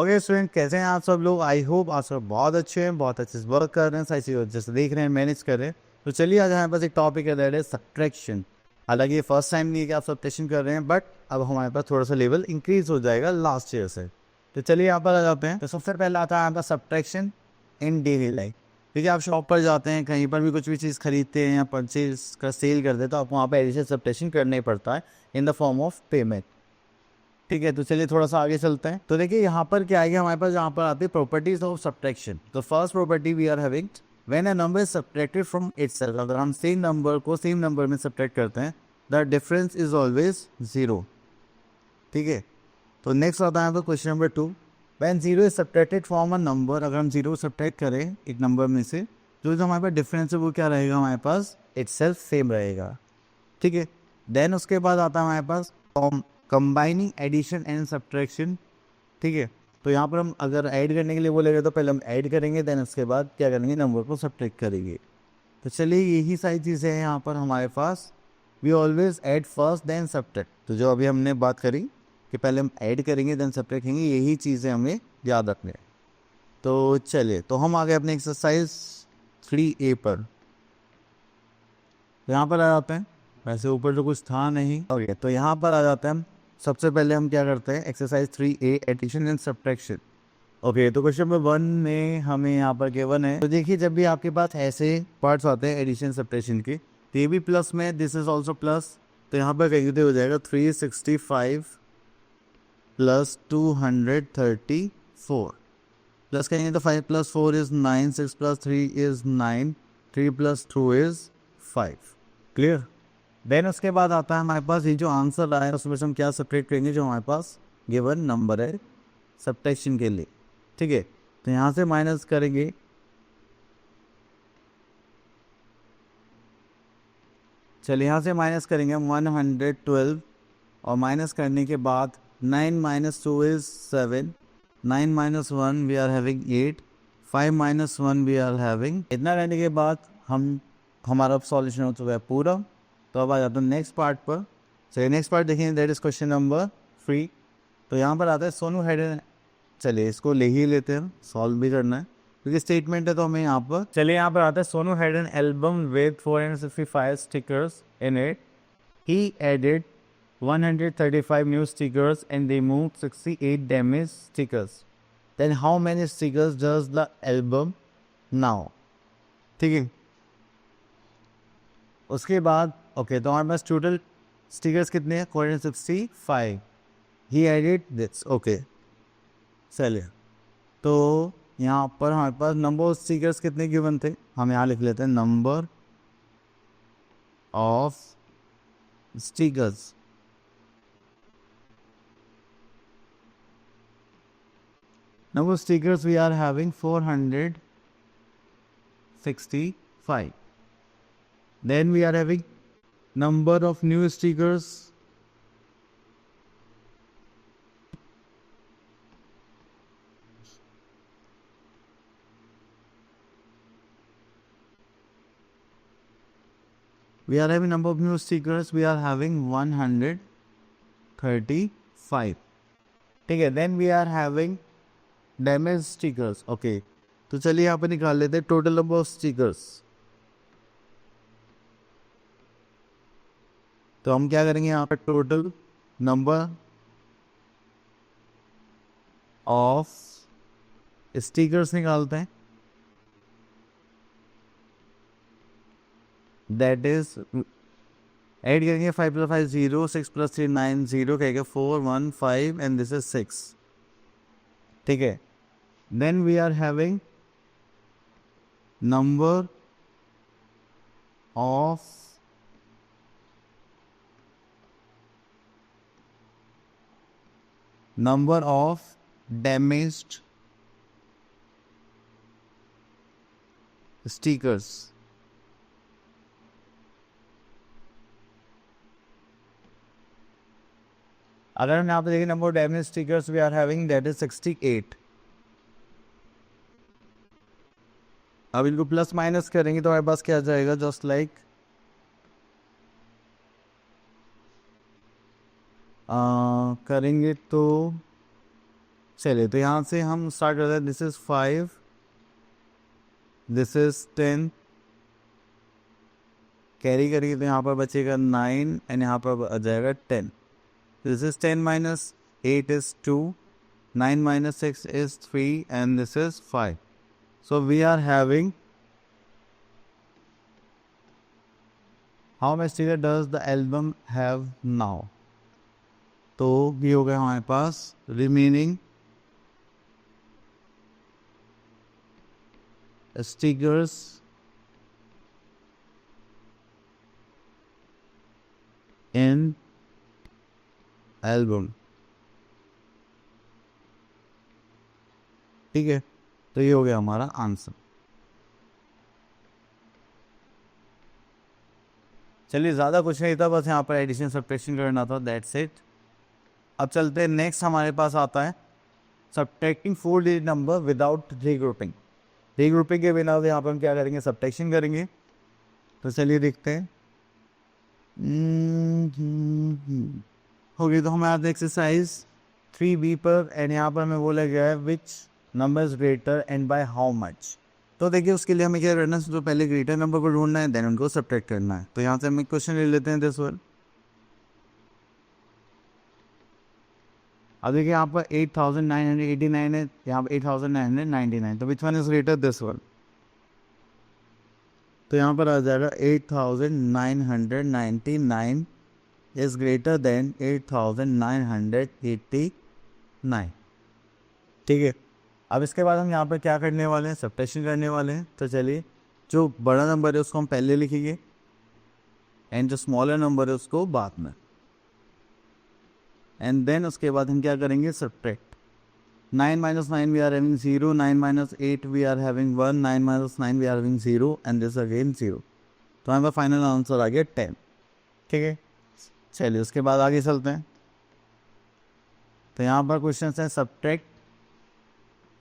Okay student, कैसे हैं आप सब लोग? आई होप आप सब बहुत अच्छे हैं, बहुत अच्छे से वर्क कर रहे हैं, सही चीज़ जैसे देख रहे हैं, मैनेज कर रहे हैं। तो चलिए आज हमारे पास एक टॉपिक है, दैट इज सब्ट्रैक्शन। हालांकि ये फर्स्ट टाइम नहीं है कि आप सब्ट्रैक्शन कर रहे हैं, बट अब हमारे पास थोड़ा सा लेवल इंक्रीज हो जाएगा लास्ट ईयर से। तो चलिए यहाँ पर आ जाते हैं। तो सबसे पहले आता है आपका सब्ट्रैक्शन इन डेली लाइफ। ठीक है, आप शॉप पर जाते हैं, कहीं पर भी कुछ भी चीज़ खरीदते हैं या परचेज का सेल करते हैं, तो आपको वहाँ पर एडिशनल सब्ट्रैक्शन करना ही पड़ता है in the form of payment. ठीक है, तो चलिए थोड़ा सा आगे चलते हैं। तो देखिए यहाँ पर क्या आएगा हमारे पास, यहाँ पर आती है प्रॉपर्टीज ऑफ सब्ट्रैक्शन। तो first property we are having, when a number is subtracted from itself. अगर हम सेम नंबर को सेम नंबर में सब्ट्रैक्ट करते हैं, the difference is always zero. ठीक है, तो नेक्स्ट आता है question number 2, when zero is subtracted from a number. अगर हम जीरो सब्ट्रैक्ट करें एक नंबर में से, जो हमारे पास डिफरेंस है वो क्या रहेगा हमारे पास, इटसेल्फ सेम रहेगा। ठीक है, देन उसके बाद आता है हमारे पास कंबाइनिंग एडिशन एंड सब्ट्रैक्शन। ठीक है, तो यहाँ पर हम अगर ऐड करने के लिए बोलेंगे तो पहले हम ऐड करेंगे, देन उसके बाद क्या करेंगे, नंबर को सब्ट्रैक्ट करेंगे। तो चलिए यही सारी चीज़ें हैं यहाँ पर हमारे पास। We always add first then subtract. तो जो अभी हमने बात करी कि पहले हम ऐड करेंगे देन सब्ट्रैक्ट करेंगे, यही चीज़ें हमें याद रखनी है। तो चलिए, तो हम आ गए अपने एक्सरसाइज 3A पर। तो यहाँ पर आ जाते हैं, वैसे ऊपर तो कुछ था नहीं। ओके, तो यहाँ पर आ जाते हैं हम। सबसे पहले हम क्या करते हैं, exercise 3A addition and subtraction. Okay, तो क्वेश्चन नंबर 1 में हमें यहाँ पर गिवन है। तो देखिए, जब भी आपके पास ऐसे पार्ट्स आते हैं एडिशन सब्ट्रैक्शन के, तो ये भी प्लस में, दिस इज ऑल्सो प्लस। तो यहाँ पर कहीं हो जाएगा 365 प्लस 234 प्लस कहेंगे तो 5 plus 4 is 9, 6 plus 3 is 9, 3 plus 2 is 5। Clear? Then उसके बाद आता है हमारे पास ये जो आंसर आया है उसमें से हम क्या सब्ट्रैक्ट करेंगे, जो हमारे पास गिवन नंबर है सब्ट्रैक्शन के लिए। ठीक है, तो यहाँ से माइनस करेंगे, चलिए यहाँ से माइनस करेंगे 112, और माइनस करने के बाद 9 minus 2 is 7, 9 minus 1 we are having 8, 5 minus 1 we are having. इतना रहने के बाद हमारा सॉल्यूशन हो चुका है पूरा। तो अब आ जाता है नेक्स्ट पार्ट पर। चलिए नेक्स्ट पार्ट देखेंगे, दैट इज क्वेश्चन नंबर 3। तो यहाँ पर आता है सोनू हैड एन, चलिए इसको ले ही लेते हैं, सॉल्व भी करना है क्योंकि स्टेटमेंट है तो हमें यहाँ पर। चलिए यहाँ पर आता है Sonu had an album with 465 stickers in it, he added 135 new stickers and removed 68 damaged stickers. Then how many stickers does the album now? ठीक है, उसके बाद ओके, तो हमारे पास टोटल स्टिकर्स कितने हैं, 465। ही एडिड दिस। ओके, चलिए, तो यहाँ पर हमारे पास नंबर ऑफ स्टिकर्स कितने गिवन थे, हम यहाँ लिख लेते हैं number of stickers. Number of stickers we are having 465. Then we are having number of new stickers. We are having number of new stickers. We are having 135. ठीक है, then we are having damage stickers. Okay, तो चलिए यहाँ पर निकाल लेते हैं total number of stickers. तो हम क्या करेंगे, यहाँ पर टोटल नंबर ऑफ स्टिकर्स निकालते हैं, दैट इज ऐड करेंगे 5 प्लस 5 0, 6 प्लस 3 9, 0 कहेगा 4 1 5 एंड दिस इज 6। ठीक है, then we are having number of damaged stickers। अगर हम यहाँ पे देखें number of damage stickers we are having, that is 68। अब इनको प्लस माइनस करेंगे तो हमारे पास क्या आ जाएगा, जस्ट लाइक करेंगे तो चलिए, तो यहाँ से हम स्टार्ट करते हैं। This is 5, this is 10, carry करेंगे तो यहाँ पर बचेगा 9 एंड यहाँ पर आ जाएगा 10। This is 10 minus 8 is 2, 9 minus 6 is 3 and this is 5. So we are having, how much sticker does the album have now? तो ये हो गया हमारे पास remaining stickers in album। ठीक है, तो ये हो गया हमारा आंसर। चलिए, ज़्यादा कुछ नहीं था, बस यहाँ पर एडिशन सब्ट्रैक्शन करना था, दैट्स इट। अब चलते हैं, नेक्स्ट हमारे पास आता है subtracting 4 digit number without regrouping. Regrouping के बिना यहाँ पर हम क्या करेंगे, सब्ट्रैक्शन करेंगे। तो चलिए देखते हैं। हो गई, तो हमारे एक्सरसाइज 3B पर एंड यहाँ पर हमें बोला गया है which number is greater and by how much. तो देखिए, उसके लिए हमें क्या करना है, तो पहले ग्रेटर नंबर को ढूंढना है, देन उनको सब्ट्रैक्ट करना है। तो यहाँ से हम एक क्वेश्चन ले लेते हैं, दिस वन। अब देखिए, यहाँ पर 8989 है, यहाँ पर 8999, तो which one is greater, this one. तो यहाँ पर आ जाएगा 8999 इज ग्रेटर देन 8989। ठीक है, अब इसके बाद हम यहाँ पर क्या करने वाले हैं, सब्ट्रैक्शन करने वाले हैं। तो चलिए, जो बड़ा नंबर है उसको हम पहले लिखेंगे एंड जो स्मॉलर नंबर है उसको बाद में, एंड देन उसके बाद हम क्या करेंगे, subtract. 9 minus 9 we are having 0, 9 minus 8 we are having 1, 9 minus 9 we are having 0 and this again 0। तो हमारा फाइनल आंसर आ गया 10। ठीक है, चलिए उसके बाद आगे चलते हैं। तो यहाँ पर क्वेश्चन है सब्ट्रैक्ट।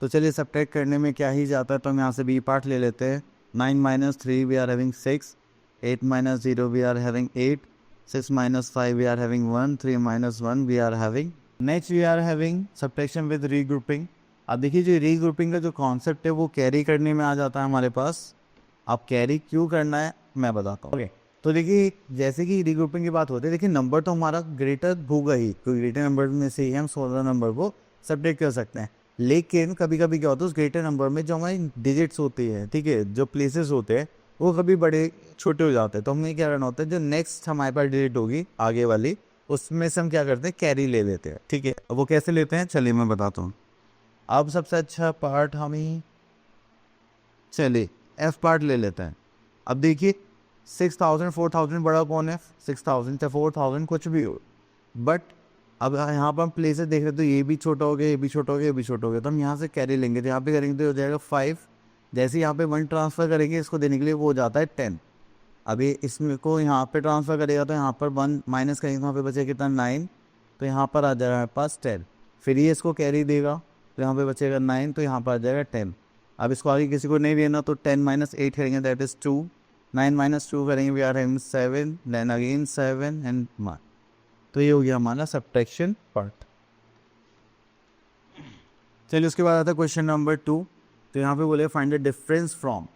तो चलिए, सब्ट्रैक्ट करने में क्या ही जाता है, तो हम यहाँ से बी पार्ट ले लेते हैं। 9 minus 3 we are having 6, 8 minus 0 we are having 8, 6 minus 5 we are having 1, 3 minus 1 we are having। Next we are having subtraction with regrouping. अब देखिए, जो रीग्रुपिंग का जो कॉन्सेप्ट है वो कैरी करने में आ जाता है हमारे पास। अब कैरी क्यों करना है मैं बताता हूँ। ओके, तो देखिए, जैसे कि रीग्रुपिंग की बात होती है, देखिए नंबर तो हमारा ग्रेटर होगा ही, क्योंकि ग्रेटर नंबर में से ही हम 16 नंबर को सब्ट्रैक्ट कर सकते हैं। लेकिन कभी कभी क्या होता है, उस ग्रेटर नंबर में जो हमारी डिजिट्स होती है, ठीक है, जो प्लेसेस होते हैं वो कभी बड़े छोटे हो जाते हैं। तो हमें क्या करना होता है, जो नेक्स्ट हमारे पास डिजिट होगी आगे वाली, उसमें से हम क्या करते हैं, कैरी ले लेते हैं। ठीक है, वो कैसे लेते हैं चलिए मैं बताता हूँ। अब सबसे अच्छा पार्ट हम ही, चलिए एफ पार्ट ले लेते हैं। अब देखिए, 6000 4000 बड़ा कौन है, 6000 चाहे 4000 कुछ भी हो, बट अब यहाँ पर हम प्लेसेस देख रहे, तो ये भी छोटा हो गया, ये भी छोटा हो गया, ये भी छोटा हो गया। तो हम यहाँ से कैरी लेंगे, तो यहाँ पे करेंगे तो हो जाएगा 5। जैसे यहाँ पे 1 ट्रांसफ़र करेंगे इसको देने के लिए, वो हो जाता है 10। अभी इसमें को यहाँ पे ट्रांसफ़र करेगा तो यहाँ पर 1 माइनस करेंगे तो यहाँ पे बचेगा कितना, 9। तो यहाँ पर आ जाएगा हमारे पास 10। फिर ये इसको कैरी देगा तो यहाँ पे बचेगा 9, तो यहाँ पर आ जाएगा 10। अब इसको आगे किसी को नहीं देना, तो 10 माइनस 8 करेंगे, दैट इज़ 2। 9 माइनस 2 करेंगे, we are having 7, then again 7 and 1। तो ये हो गया हमारा सब्ट्रैक्शन पार्ट। चलिए, उसके बाद आता है क्वेश्चन नंबर 2। तो यहाँ पे बोले फाइंड द डिफरेंस फ्रॉम।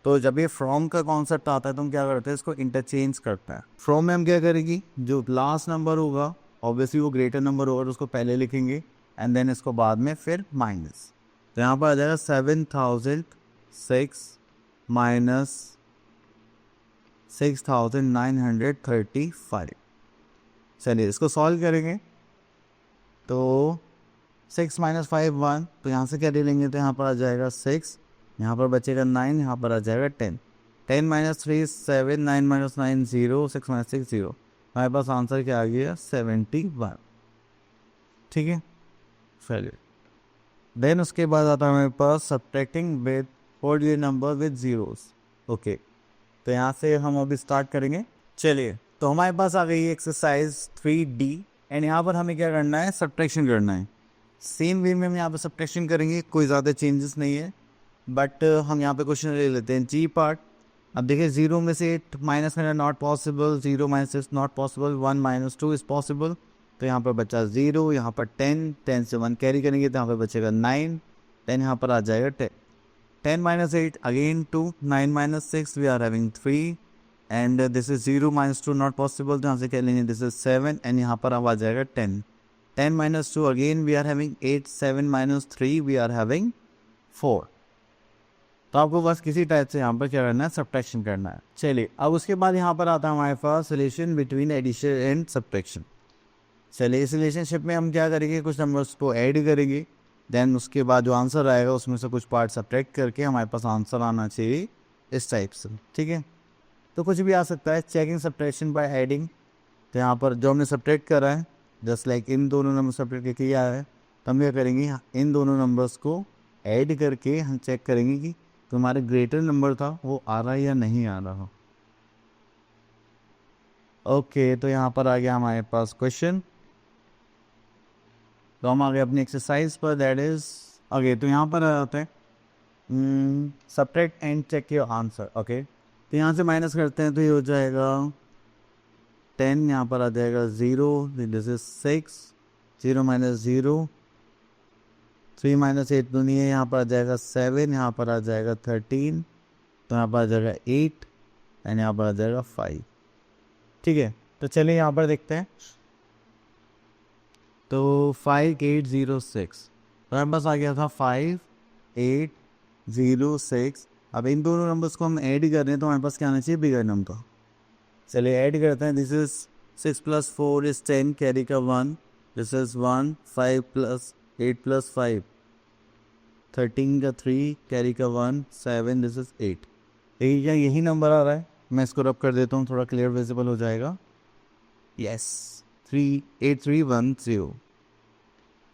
तो जब ये फ्रॉम का कॉन्सेप्ट आता है तो हम क्या करते हैं, इसको इंटरचेंज करते हैं। फ्रॉम में हम क्या करेंगे, जो लास्ट नंबर होगा ऑब्वियसली वो ग्रेटर नंबर होगा, तो उसको पहले लिखेंगे एंड देन इसको बाद में फिर माइनस। तो यहाँ पर आ जाएगा 7006 माइनस 6935। चलिए इसको सॉल्व करेंगे, तो 6 माइनस 5 1, तो यहाँ से क्या ले लेंगे, तो यहाँ पर आ जाएगा 6, यहाँ पर बचेगा 9, यहाँ पर आ जाएगा 10। 10 माइनस 3 7, 9 माइनस 9 0, 6 माइनस 6 0। हमारे पास आंसर क्या आ गया, 71। ठीक है, चलिए देन उसके बाद आता है हमारे पास subtracting with whole digit number with zeros. Okay, तो यहाँ से हम अभी स्टार्ट करेंगे। चलिए, तो हमारे पास आ गई एक्सरसाइज 3D एंड यहाँ पर हमें क्या करना है, सब्ट्रैक्शन करना है। सेम वे में हम यहाँ पर सब्ट्रैक्शन करेंगे, कोई ज़्यादा चेंजेस नहीं है, बट हम यहाँ पे क्वेश्चन ले लेते हैं जी पार्ट। अब देखिए, 0 में से 8 माइनस करना not possible, 0 minus is not possible, 1 minus 2 is possible. तो यहाँ पर बचा 0, यहाँ पर 10, 10 से 1 कैरी करेंगे तो यहाँ पर बचेगा 9, 10 यहाँ पर आ जाएगा 10, 10 minus 8 again 2, 9 minus 6 we are having 3 and this is 0 minus 2 not possible, तो यहाँ से क्या लेंगे, this is 7 and यहाँ पर अब आ जाएगा 10, 10 minus 2 again we are having 8, 7 minus 3 we are having 4। तो आपको बस किसी टाइप से यहाँ पर क्या करना है, सब्ट्रैक्शन करना है। चलिए अब उसके बाद यहाँ पर आता है हमारे पास relation between addition and subtraction. चलिए इस रिलेशनशिप में हम क्या करेंगे, कुछ नंबर्स को ऐड करेंगे, देन उसके बाद जो आंसर आएगा उसमें से कुछ पार्ट सब्ट्रैक्ट करके हमारे पास आंसर आना चाहिए इस टाइप से, ठीक है। तो कुछ भी आ सकता है, चेकिंग सब्ट्रैक्शन बाय ऐडिंग। तो यहाँ पर जो हमने सब्ट्रैक्ट करा है जस्ट लाइक इन दोनों नंबर सब्ट्रैक्ट किया है, तो हम क्या करेंगे, इन दोनों नंबर्स को ऐड करके हम चेक करेंगे कि तुम्हारे ग्रेटर नंबर था वो आ रहा है या नहीं आ रहा। ओके तो यहाँ पर आ गया हमारे पास क्वेश्चन, तो हम आ गए अपनी एक्सरसाइज पर, दैट इज ओके। तो यहाँ पर आते हैं subtract and check your answer. Okay तो यहाँ से माइनस करते हैं तो ये हो जाएगा 10, यहाँ पर आ जाएगा 0, दिस इज 6, 0 minus 0, 3 minus 8 तो नहीं है, यहाँ पर आ जाएगा 7, यहाँ पर आ जाएगा 13, तो यहाँ पर आ जाएगा 8 एंड यहाँ पर आ जाएगा 5, ठीक है। तो चलिए यहाँ पर देखते हैं, तो 5806 तो हमारे पास आ गया था 5806। अब इन दोनों नंबर्स को हम ऐड कर रहे हैं तो हमारे पास क्या आना चाहिए, बिगर नंबर। चलिए ऐड करते हैं, दिस इज 6 + 4 is 10, कैरी का 1, दिस इज 1, 5 + 8 + 5 13 का 3, कैरी का 1, 7, दिस इज 8। देखिए यही नंबर आ रहा है, मैं इसको रब कर देता हूँ, थोड़ा क्लियर विजिबल हो जाएगा। यस 38310।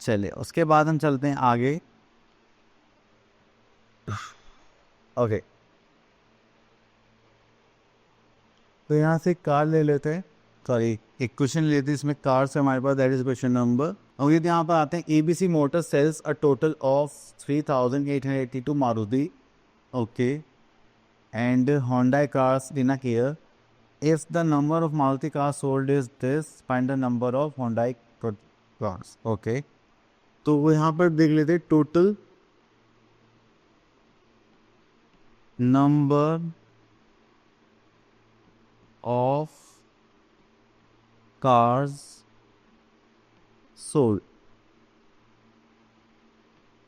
चलिए उसके बाद हम चलते हैं आगे। ओके तो यहाँ से कार ले लेते हैं, सॉरी एक क्वेश्चन लेते हैं इसमें कार से हमारे पास, दैट इज क्वेश्चन नंबर। और यदि यहाँ पर आते हैं ABC motor sales a total of 3882 Maruti, okay, and Hyundai cars in a year. If the number of Maruti cars sold is this, find the number of Hyundai cars. Okay. तो वो यहाँ पर देख लेते total number of cars sold,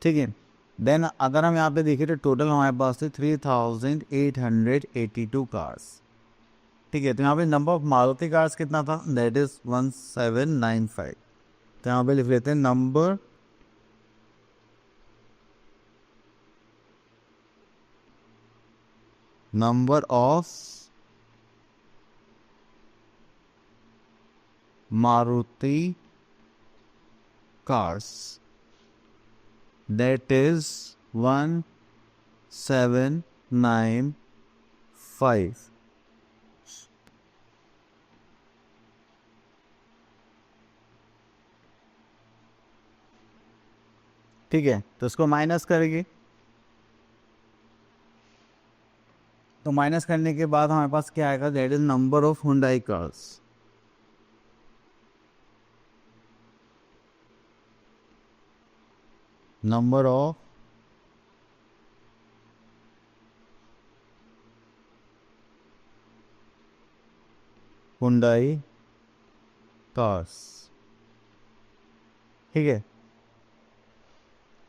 ठीक है। Then अगर हम यहाँ पे देखें तो टोटल हमारे पास है 3882 कार्स, ठीक है। तो यहाँ पे नंबर ऑफ मारुति कार्स कितना था, दैट इज 1795। तो यहाँ पे लिख लेते हैं number of Maruti cars, that is 1795। ठीक है, तो इसको माइनस करेंगे, तो माइनस करने के बाद हमारे पास क्या आएगा, that is number of Hyundai cars. Number of Hyundai cars, ठीक है।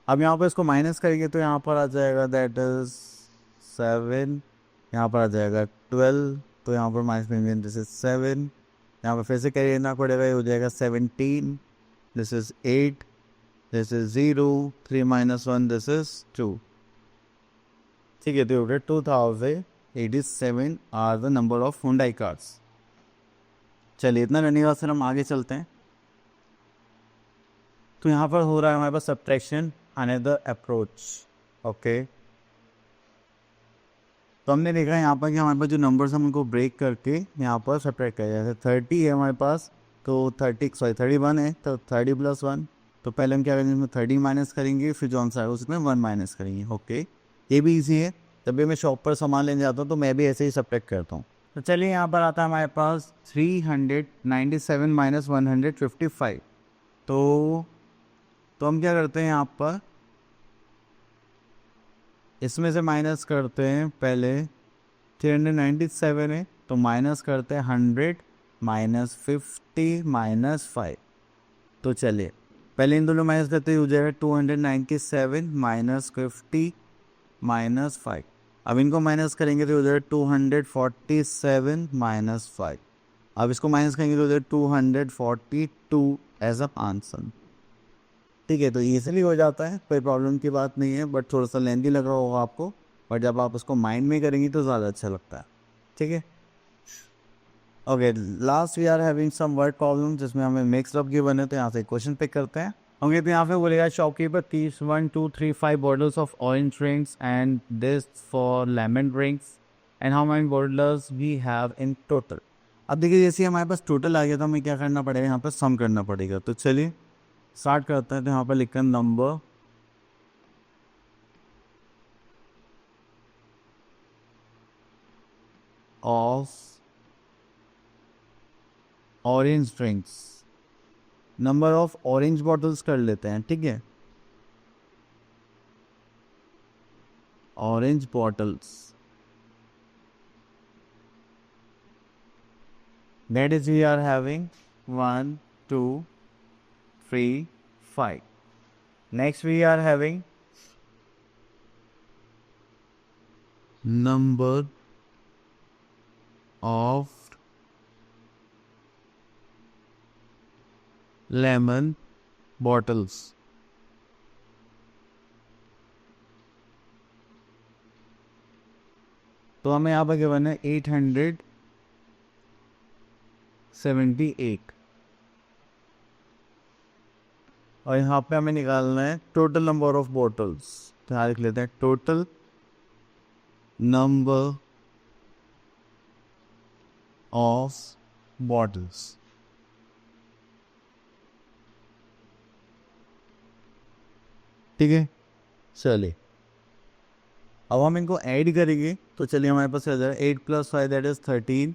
अब यहाँ पर इसको माइनस करेंगे तो यहाँ पर आ जाएगा दैट इज 7, यहाँ पर आ जाएगा 12, तो यहाँ पर माइनस करेंगे दिस इज 7, यहाँ पर फिर से कैरी करना पड़ेगा, ये हो जाएगा 17, this is 8, this is 0, 3 - 1 this is 2, ठीक है। तो 2087 are the number of Hyundai cars. चलिए इतना करने के बाद सर हम आगे चलते हैं। तो यहाँ पर हो रहा है हमारे पास सब्ट्रैक्शन अनदर अप्रोच, ओके। तो हमने देखा यहाँ पर कि हमारे पास जो नंबर्स हम उनको ब्रेक करके यहाँ पर सब्ट्रैक्ट किया जाए। 30 है हमारे पास, तो 31 है, तो 30 + 1, तो पहले हम क्या करेंगे, इसमें 30 माइनस करेंगे, फिर जो आंसर आएगा उसमें 1 माइनस करेंगे, ओके। ये भी ईजी है, जब भी मैं शॉप पर सामान लेने जाता हूँ तो मैं भी ऐसे ही सब्ट्रैक्ट करता हूँ। तो चलिए यहाँ पर आता है हमारे पास 397 माइनस 155। तो हम क्या करते हैं यहाँ पर, इसमें से माइनस करते हैं पहले 397 है तो माइनस करते हैं 100 माइनस 50 माइनस 5। तो चलिए पहले इन दोनों माइनस करते ही हो जाएगा 297 माइनस 50 माइनस 5। अब इनको माइनस करेंगे तो हो जाएगा 247 माइनस 5। अब इसको माइनस करेंगे तो हो जाएगा 242 एज अ आंसर। ठीक है, तो ईजिली हो जाता है, कोई प्रॉब्लम की बात नहीं है, बट थोड़ा सा लेंथी लग रहा होगा आपको, बट जब आप उसको माइंड में करेंगे तो ज़्यादा अच्छा लगता है। ठीक है, okay, last we are having some word problem जिसमें हमें मिक्स अप गिवन है, तो यहाँ से क्वेश्चन पिक करते हैं। होंगे तो यहाँ पे बोलेगा shopkeeper keeps 1 2 3 5 bottles of orange drinks and this four lemon drinks and how many bottles we have in total. अब देखिए जैसे हमारे पास टोटल आ गया तो हमें क्या करना पड़ेगा, यहाँ पर सम करना पड़ेगा। तो चलिए स्टार्ट करते हैं। तो यहाँ पर लिखकर number of orange drinks, number of orange bottles कर लेते हैं। ठीक है, orange bottles, that is we are having 1 2 3 5. Next we are having number of lemon bottles। तो हमें यहाँ पर गिवन है 878 और यहाँ पे हमें निकालना है टोटल नंबर ऑफ बॉटल्स। तो यहाँ लिख लेते हैं टोटल नंबर ऑफ बॉटल्स। ठीक है, चलिए अब हम इनको ऐड करेंगे। तो चलिए हमारे पास आ जाएगा 8 + 5 that is 13,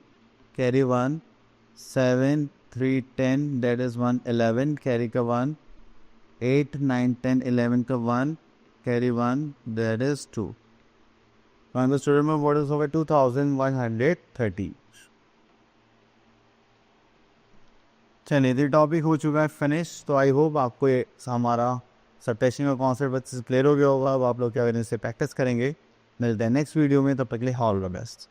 carry 1, 7 3 10 that is 1 11, carry का 1, 8 9 10 11 का 1, कैरी 1 दैट इज 2। हमारे पास टोटल में बॉटल्स हो गए 2130। चलिए ये टॉपिक हो चुका है फिनिश। तो आई होप आपको ये हमारा सब्ट्रैक्शन का कॉन्सेप्ट अच्छे से क्लियर हो गया होगा। अब आप लोग क्या करें, इससे प्रैक्टिस करेंगे। मिलते हैं नेक्स्ट वीडियो में, तब तक के लिए ऑल द बेस्ट।